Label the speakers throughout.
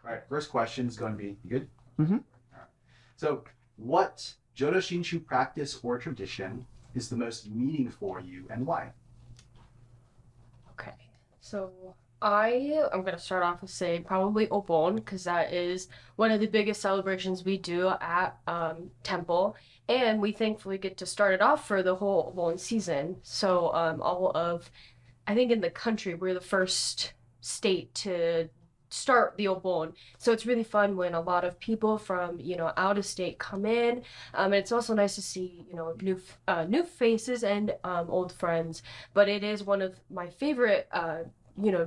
Speaker 1: All right, first question is going to be, you good?
Speaker 2: Mm-hmm.
Speaker 1: All right. So, what Jodo Shinshu practice or tradition is the most meaning for you and why?
Speaker 3: Okay, so I'm gonna start off with saying probably Obon because that is one of the biggest celebrations we do at Temple, and we thankfully get to start it off for the whole Obon season. So all of I think in the country we're the first state to start the Obon. So it's really fun when a lot of people from out of state come in, and it's also nice to see new faces and old friends. But it is one of my favorite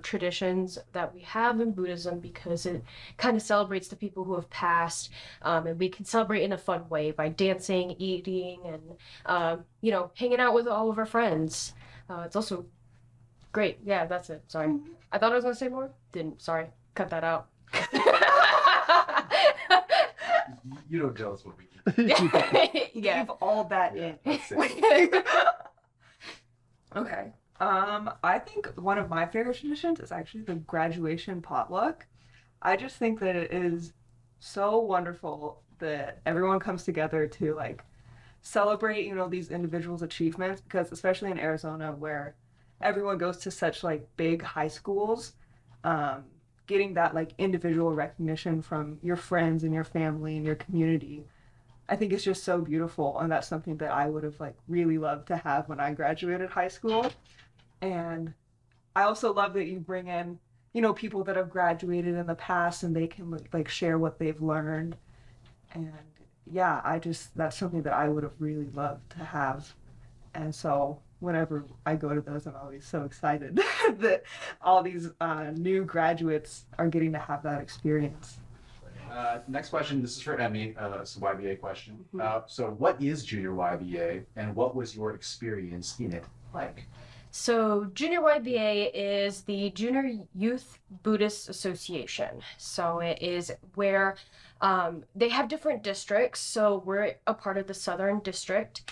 Speaker 3: traditions that we have in Buddhism because it kind of celebrates the people who have passed, and we can celebrate in a fun way by dancing, eating, and hanging out with all of our friends. It's also great. Yeah, that's it. Sorry. I thought I was gonna say more. Didn't. Sorry. Cut that out.
Speaker 1: You don't tell us what we need.
Speaker 3: Yeah.
Speaker 2: Leave all that
Speaker 1: Yeah,
Speaker 2: in.
Speaker 1: that's it.
Speaker 2: Okay. I think one of my favorite traditions is actually the graduation potluck. I just think that it is so wonderful that everyone comes together to like celebrate, these individuals' achievements because especially in Arizona where everyone goes to such like big high schools, getting that like individual recognition from your friends and your family and your community, I think it's just so beautiful, and that's something that I would have like really loved to have when I graduated high school. And I also love that you bring in, people that have graduated in the past and they can like share what they've learned. And yeah, that's something that I would have really loved to have. And so whenever I go to those, I'm always so excited that all these new graduates are getting to have that experience.
Speaker 1: Next question. This is for Emmy. It's a YBA question. So, what is Junior YBA, and what was your experience in it like?
Speaker 3: So, Junior YBA is the Junior Youth Buddhist Association. So, it is where they have different districts. So, we're a part of the Southern District.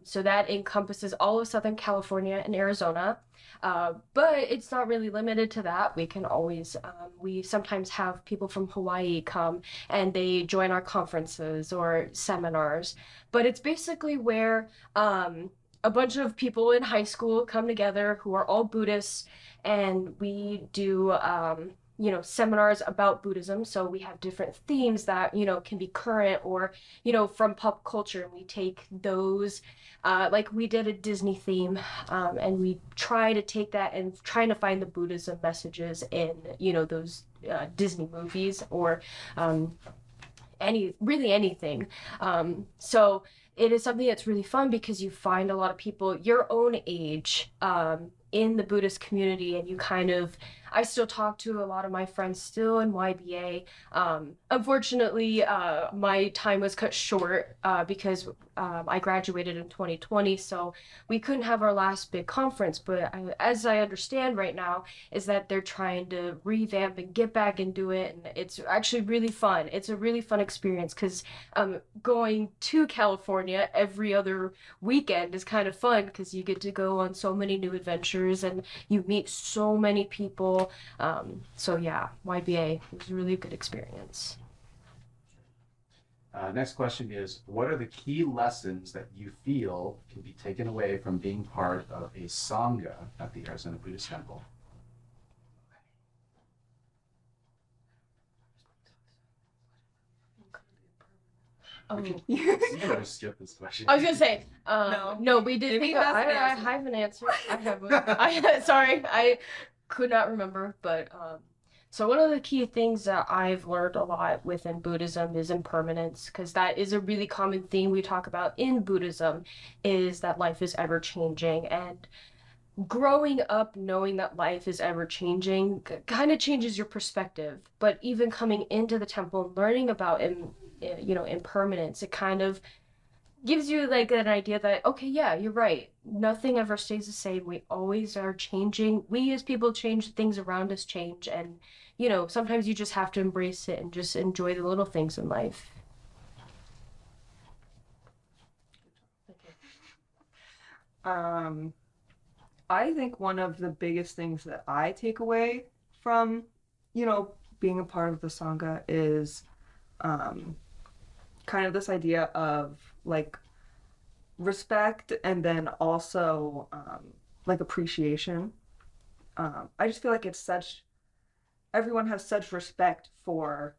Speaker 3: So, that encompasses all of Southern California and Arizona. But it's not really limited to that. We can always, we sometimes have people from Hawaii come and they join our conferences or seminars. But it's basically where a bunch of people in high school come together who are all Buddhists, and we do seminars about Buddhism. So we have different themes that can be current or from pop culture, and we take those like we did a Disney theme, and we try to take that and trying to find the Buddhism messages in those Disney movies or anything. So it is something that's really fun because you find a lot of people your own age in the Buddhist community, and you I still talk to a lot of my friends still in YBA. Unfortunately, my time was cut short because I graduated in 2020, so we couldn't have our last big conference. But as I understand right now, is that they're trying to revamp and get back into it, and it's actually really fun. It's a really fun experience because going to California every other weekend is kind of fun because you get to go on so many new adventures and you meet so many people. So yeah, YBA was a really good experience.
Speaker 1: Next question is, what are the key lessons that you feel can be taken away from being part of a Sangha at the Arizona Buddhist Temple?
Speaker 3: Oh,
Speaker 1: You can just skip this question.
Speaker 3: I was gonna say,
Speaker 2: No.
Speaker 3: no, we did
Speaker 2: If
Speaker 3: think
Speaker 2: he has an
Speaker 3: I
Speaker 2: answer.
Speaker 3: have an answer. I have sorry, I could not remember, but so one of the key things that I've learned a lot within Buddhism is impermanence, because that is a really common theme we talk about in Buddhism, is that life is ever changing, and growing up knowing that life is ever changing kind of changes your perspective. But even coming into the temple and learning about impermanence, it kind of gives you like an idea that okay, yeah, you're right, nothing ever stays the same, we always are changing, we as people change, things around us change, and sometimes you just have to embrace it and just enjoy the little things in life.
Speaker 2: I think one of the biggest things that I take away from, being a part of the Sangha is kind of this idea of like respect and then also like appreciation. I just feel like everyone has such respect for,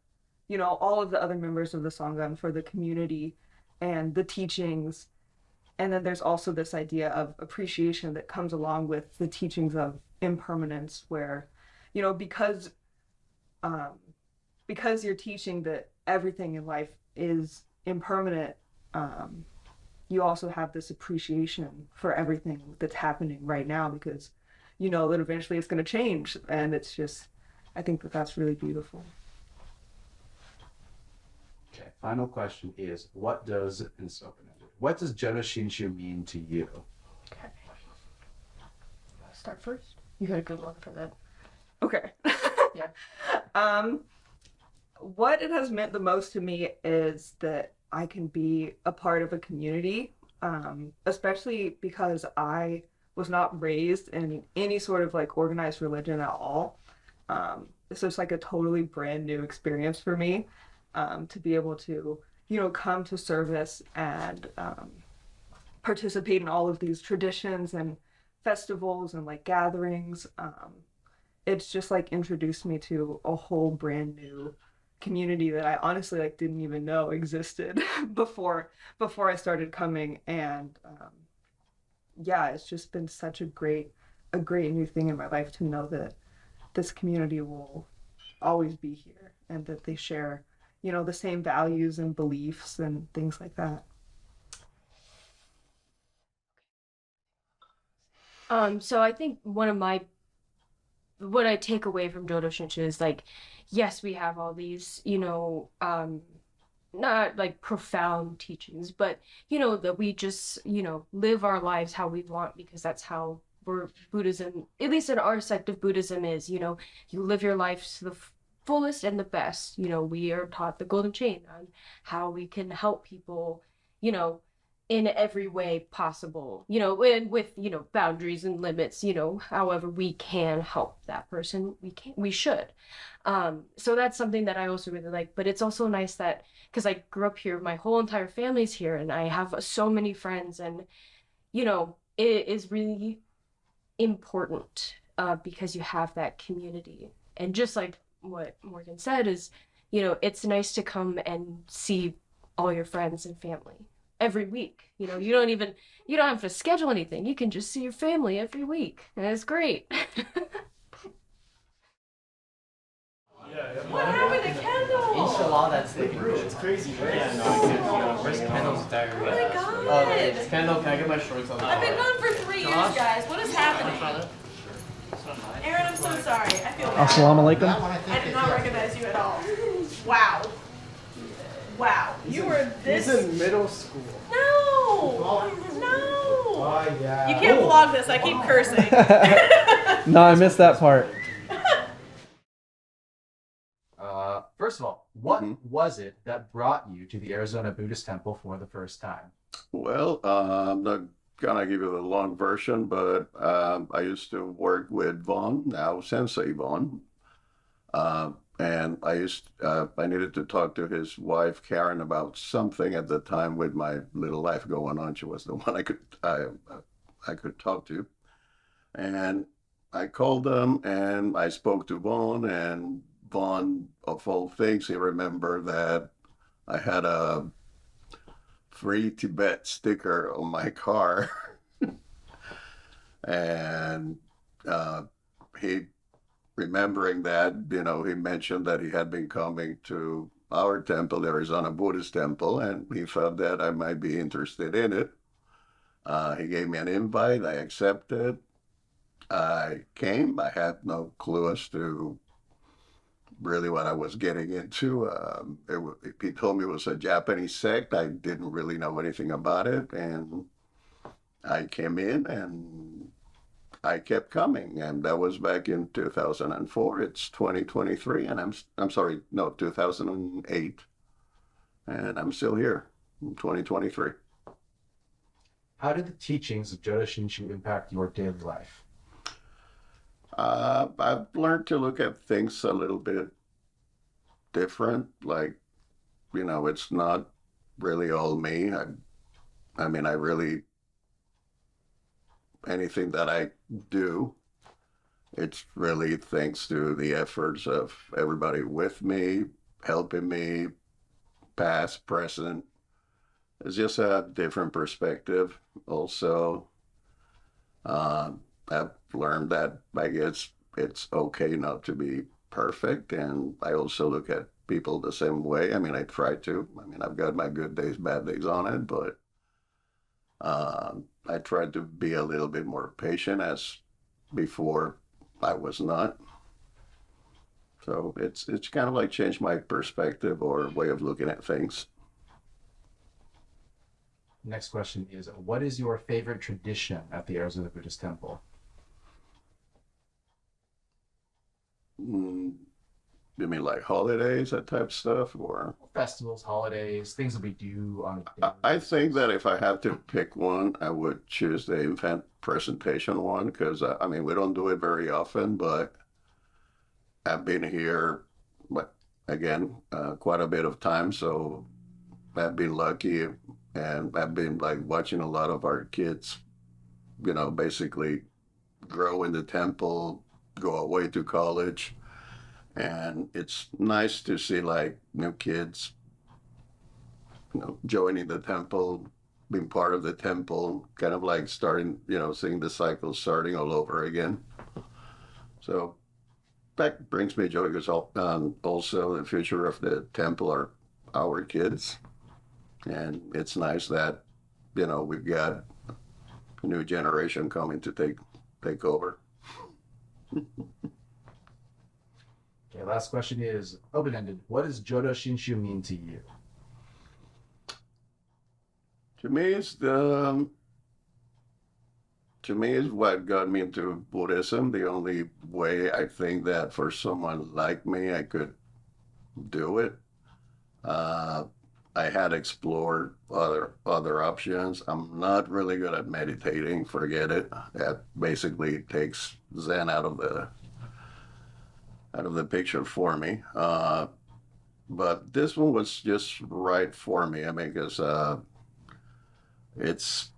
Speaker 2: all of the other members of the Sangha and for the community and the teachings. And then there's also this idea of appreciation that comes along with the teachings of impermanence, where, because you're teaching that everything in life is impermanent, you also have this appreciation for everything that's happening right now, because you know that eventually it's going to change. And it's just, I think that that's really beautiful.
Speaker 1: Okay, final question is, what does Jodo Shinshu mean to you?
Speaker 3: Okay. Start first. You had a good one for that.
Speaker 2: Okay.
Speaker 3: Yeah.
Speaker 2: What it has meant the most to me is that I can be a part of a community, especially because I was not raised in any sort of like organized religion at all. This was like a totally brand new experience for me, to be able to, come to service and participate in all of these traditions and festivals and like gatherings. It's just like introduced me to a whole brand new community that I honestly like didn't even know existed before I started coming. And yeah, it's just been such a great new thing in my life to know that this community will always be here and that they share, the same values and beliefs and things like that.
Speaker 3: So I think what I take away from Jodo Shinshu is like, yes, we have all these, not like profound teachings, but that we just, live our lives how we want, because that's how Buddhism, at least in our sect of Buddhism, is, you live your life to the fullest and the best. We are taught the golden chain on how we can help people, in every way possible, and with, boundaries and limits, however we can help that person, we should. So that's something that I also really like. But it's also nice that, because I grew up here, my whole entire family's here, and I have so many friends, and, it is really important, because you have that community. And just like what Morgan said is, it's nice to come and see all your friends and family every week. You don't have to schedule anything. You can just see your family every week, and it's great.
Speaker 4: What happened to Kendall?
Speaker 5: Inshallah, that's the
Speaker 4: It's crazy.
Speaker 5: Yeah, no, I can't. Where's Kendall's diary?
Speaker 4: Oh my god.
Speaker 5: Kendall, can I get my shorts on?
Speaker 4: I've been gone for 3 years, guys. What is happening? Aaron, I'm so sorry. I feel bad.
Speaker 6: Assalamu alaikum.
Speaker 4: I did not recognize you at all. Wow. Wow. You were this.
Speaker 6: He's in middle school.
Speaker 4: No. No.
Speaker 6: Oh, yeah.
Speaker 4: You can't vlog this. I keep cursing.
Speaker 6: No, I missed that part.
Speaker 1: First of all, what was it that brought you to the Arizona Buddhist Temple for the first time?
Speaker 7: Well, I'm not gonna give you the long version, but I used to work with Vaughn, now Sensei Vaughn, and I needed to talk to his wife Karen about something at the time with my little life going on. She was the one I could talk to, and I called them and I spoke to Vaughn, and Vaughn, of all things, he remembered that I had a free Tibet sticker on my car. And he, remembering that, he mentioned that he had been coming to our temple, the Arizona Buddhist Temple, and he thought that I might be interested in it. He gave me an invite. I accepted. I came. I had no clue as to really what I was getting into. He told me it was a Japanese sect. I didn't really know anything about it, and I came in and I kept coming, and that was back in 2004. It's 2023, and I'm sorry, no, 2008, and I'm still here in 2023.
Speaker 1: How did the teachings of Jodo Shinshu impact your daily life?
Speaker 7: I've learned to look at things a little bit different. Like, it's not really all me. I mean, I really, anything that I do, it's really thanks to the efforts of everybody with me, helping me, past, present. It's just a different perspective. Also, I've learned that I guess it's okay not to be perfect, and I also look at people the same way. I mean, I try to. I mean, I've got my good days, bad days on it, but I try to be a little bit more patient as before I was not. So it's kind of like changed my perspective or way of looking at things.
Speaker 1: Next question is, what is your favorite tradition at the Arizona Buddhist Temple?
Speaker 7: Mm, you mean like holidays, that type of stuff, or?
Speaker 1: Festivals, holidays, things that we do on a
Speaker 7: I think that if I have to pick one, I would choose the event presentation one because I mean we don't do it very often, but I've been here, but again, quite a bit of time, so I've been lucky, and I've been like watching a lot of our kids, basically grow in the temple, go away to college, and it's nice to see like new kids, joining the temple, being part of the temple, kind of like starting, seeing the cycle starting all over again. So that brings me joy because also the future of the temple are our kids. And it's nice that, we've got a new generation coming to take over.
Speaker 1: Okay, last question is open-ended. What does Jodo Shinshu mean to you?
Speaker 7: To me, it's what got me into Buddhism. The only way I think that for someone like me, I could do it. I had explored other options. I'm not really good at meditating. Forget it. That basically takes Zen out of the picture for me. But this one was just right for me. I mean, because it's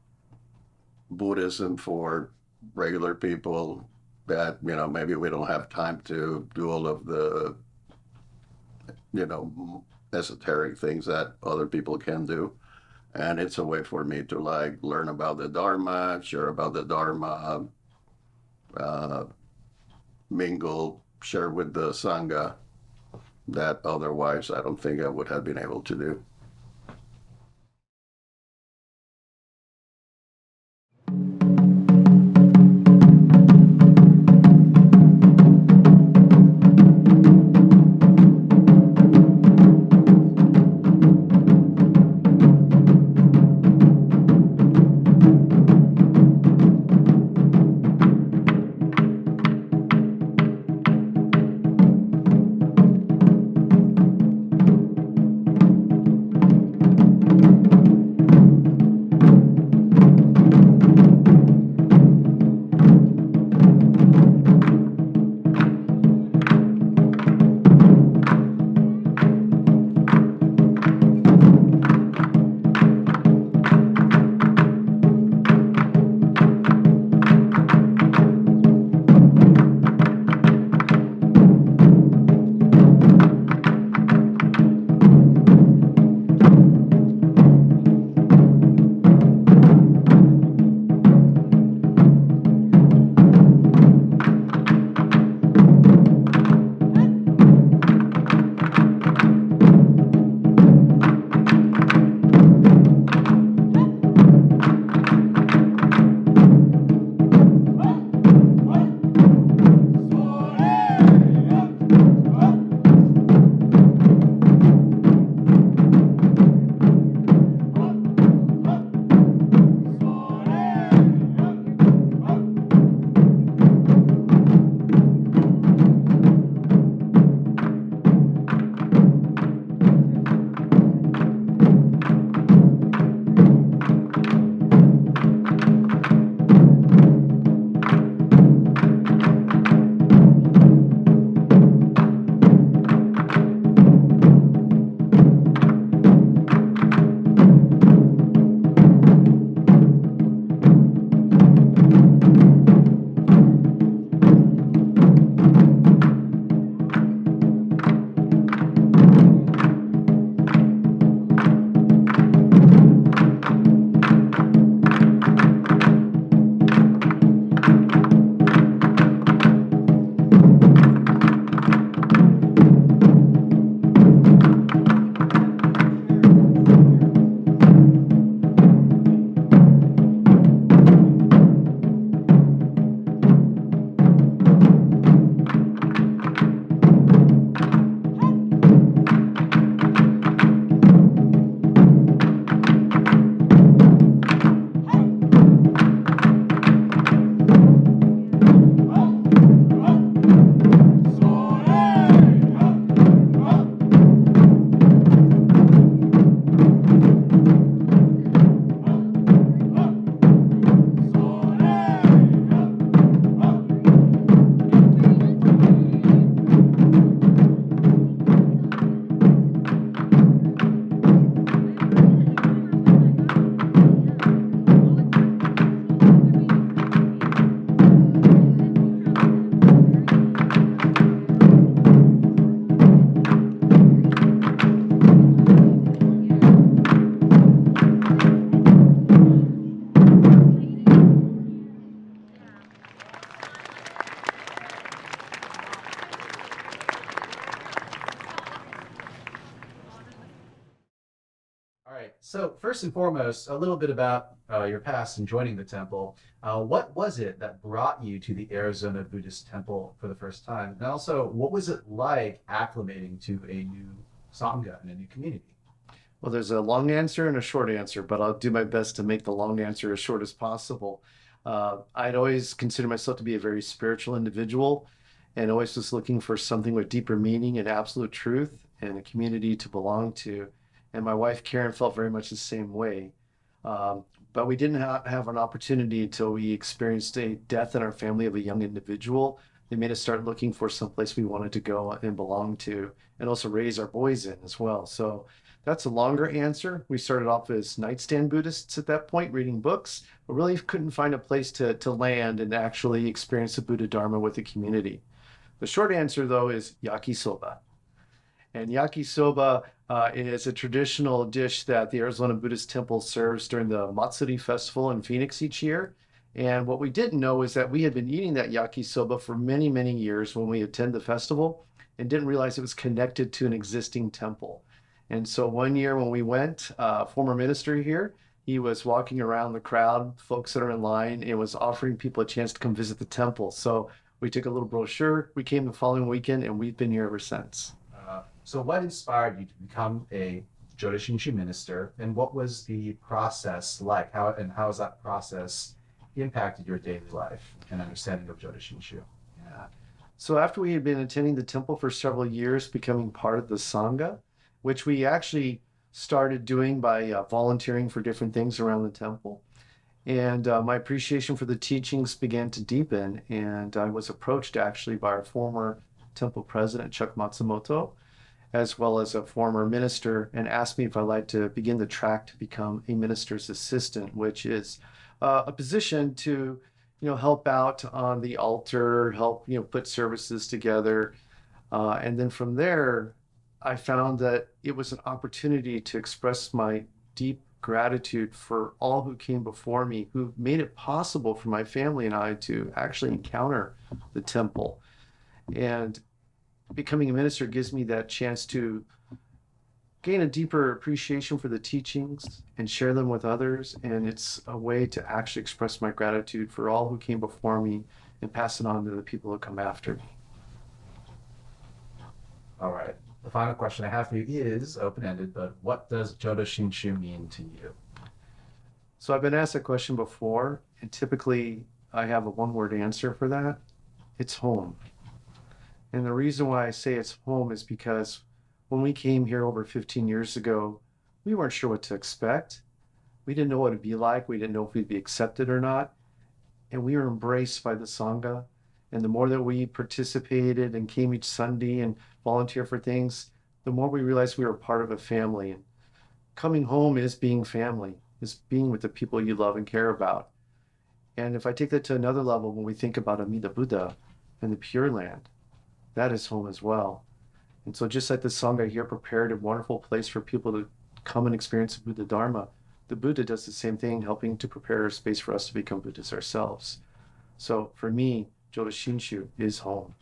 Speaker 7: Buddhism for regular people that, maybe we don't have time to do all of the, esoteric things that other people can do. And it's a way for me to like learn about the Dharma, share about the Dharma, uh, mingle, share with the Sangha that otherwise I don't think I would have been able to do.
Speaker 1: So first and foremost, a little bit about your past and joining the temple. What was it that brought you to the Arizona Buddhist Temple for the first time? And also, what was it like acclimating to a new Sangha and a new community?
Speaker 8: Well, there's a long answer and a short answer, but I'll do my best to make the long answer as short as possible. I'd always consider myself to be a very spiritual individual and always was looking for something with deeper meaning and absolute truth and a community to belong to. And my wife, Karen, felt very much the same way. But we didn't have an opportunity until we experienced a death in our family of a young individual. They made us start looking for some place we wanted to go and belong to, and also raise our boys in as well. So that's a longer answer. We started off as nightstand Buddhists at that point, reading books, but really couldn't find a place to land and actually experience the Buddha Dharma with the community. The short answer, though, is yakisoba. And yakisoba is a traditional dish that the Arizona Buddhist Temple serves during the Matsuri festival in Phoenix each year. And what we didn't know is that we had been eating that yakisoba for many, many years when we attend the festival and didn't realize it was connected to an existing temple. And so one year when we went, former minister here, he was walking around the crowd, folks that are in line, and was offering people a chance to come visit the temple. So we took a little brochure, we came the following weekend, and we've been here ever since.
Speaker 1: So what inspired you to become a Jodo Shinshu minister, and what was the process like? How has that process impacted your daily life and understanding of Jodo Shinshu?
Speaker 8: Yeah. So after we had been attending the temple for several years, becoming part of the Sangha, which we actually started doing by volunteering for different things around the temple. And my appreciation for the teachings began to deepen. And I was approached actually by our former temple president, Chuck Matsumoto, as well as a former minister, and asked me if I'd like to begin the track to become a minister's assistant, which is a position to, help out on the altar, help, put services together. And then from there, I found that it was an opportunity to express my deep gratitude for all who came before me, who made it possible for my family and I to actually encounter the temple. And becoming a minister gives me that chance to gain a deeper appreciation for the teachings and share them with others. And it's a way to actually express my gratitude for all who came before me and pass it on to the people who come after me.
Speaker 1: All right. The final question I have for you is open-ended, but what does Jodo Shinshu mean to you?
Speaker 8: So I've been asked that question before, and typically I have a one-word answer for that. It's home. And the reason why I say it's home is because when we came here over 15 years ago, we weren't sure what to expect. We didn't know what it'd be like. We didn't know if we'd be accepted or not. And we were embraced by the Sangha. And the more that we participated and came each Sunday and volunteered for things, the more we realized we were part of a family. And coming home is being family, is being with the people you love and care about. And if I take that to another level, when we think about Amida Buddha and the Pure Land, that is home as well. And so just like the Sangha here prepared a wonderful place for people to come and experience the Buddha Dharma, the Buddha does the same thing, helping to prepare a space for us to become Buddhists ourselves. So for me, Jodo Shinshu is home.